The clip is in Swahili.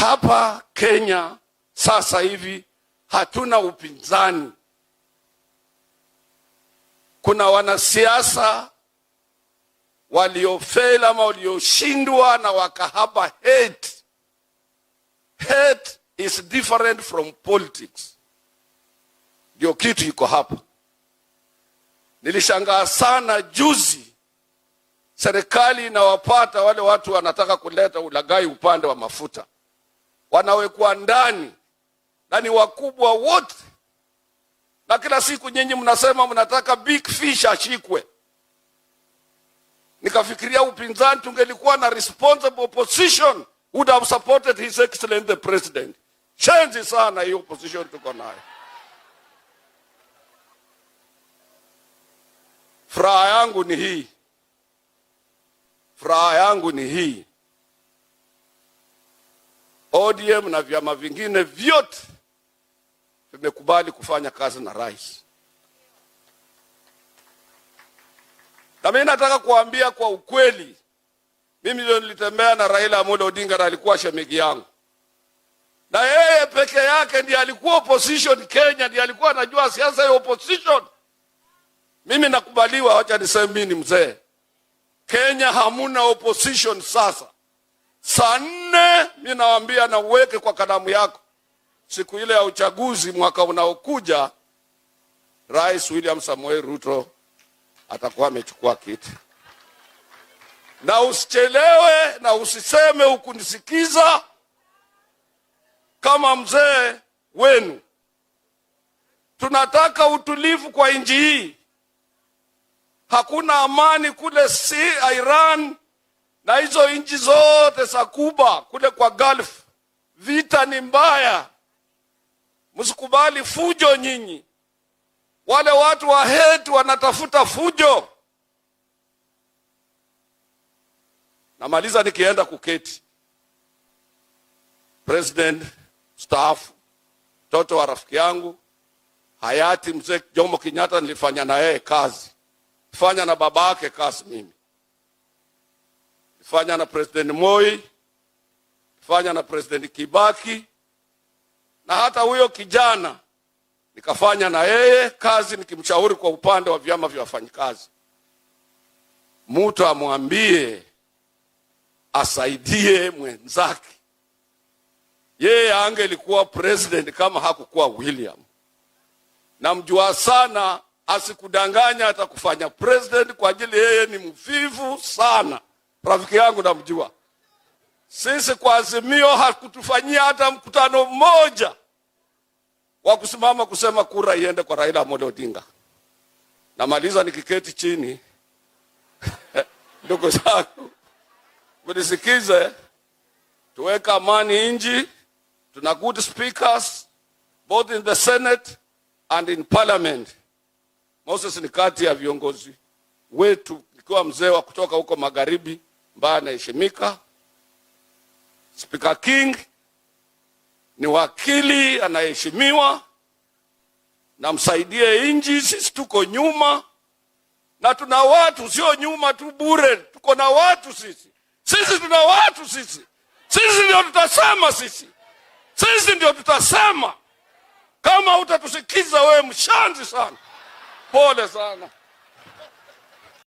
Hapa Kenya sasa hivi hatuna upinzani. Kuna wanasiasa waliofeli ama walioshindwa na wakahaba hate. Hate is different from politics. Ndio kitu iko hapa. Nilishangaa sana juzi serikali inawapata wale watu wanataka kuleta ulaghai upande wa mafuta. Wanawekwa ndani na ni wakubwa wote. Na kila siku nyinyi mnasema mnataka big fish ashikwe. Nikafikiria upinzani tungelikuwa na responsible opposition would have supported his excellency the president. Change sana hiyo opposition tuko nayo. Furaha yangu ni hii. Furaha yangu ni hii. ODM na vyama vingine vyote vimekubali kufanya kazi na rais. Na mimi nataka kuambia kwa ukweli, mimi ndio nilitembea na Raila Amolo Odinga na alikuwa shemegi yangu. Na yeye peke yake ndiye alikuwa opposition Kenya, ndiye alikuwa anajua siasa ya opposition. Mimi nakubaliwa, acha niseme mimi ni mzee. Kenya hamuna opposition sasa. Saa 4 mimi nawaambia na uweke kwa kalamu yako. Siku ile ya uchaguzi mwaka unaokuja, Rais William Samoei Ruto atakuwa amechukua kiti. Na usichelewe na usiseme ukunisikiza kama mzee wenu. Tunataka utulivu kwa nchi hii. Hakuna amani kule Iran na hizo nchi zote za Kuba kule kwa Gulf. Vita ni mbaya. Msikubali fujo nyinyi. Wale watu wa hate wanatafuta fujo. Namaliza nikienda kuketi. President mstaafu, mtoto wa rafiki yangu hayati mzee Jomo Kenyatta, nilifanya na yeye kazi. Nilifanya na babake kazi mimi. Nilifanya na President Moi, nilifanya na President Kibaki, na hata huyo kijana nikafanya na yeye kazi nikimshauri kwa upande wa vyama vya wafanyikazi. Mtu amwambie asaidie mwenzake. Yeye angelikuwa president kama hakukuwa William. Namjua sana, asikudanganya atakufanya president kwa ajili yeye ni mvivu sana. Rafiki yangu namjua. Sisi kwa Azimio hakutufanyia hata mkutano mmoja wa kusimama kusema kura iende kwa Raila Amolo Odinga. Namaliza nikiketi chini. Ndugu zangu, mnisikize, tuweke amani nchi. Tuna good speakers both in the Senate and in Parliament. Moses ni kati ya viongozi wetu, nikiwa mzee wa kutoka huko magharibi ambaye anaheshimika. Speaker King ni wakili anaheshimiwa, na msaidie nchi. Sisi tuko nyuma, na tuna watu, sio nyuma tu bure, tuko na watu sisi. Sisi tuna watu sisi. Sisi ndio tutasema sisi. Sisi ndio tutasema. Kama utatusikiza wewe mshanzi sana. Pole sana.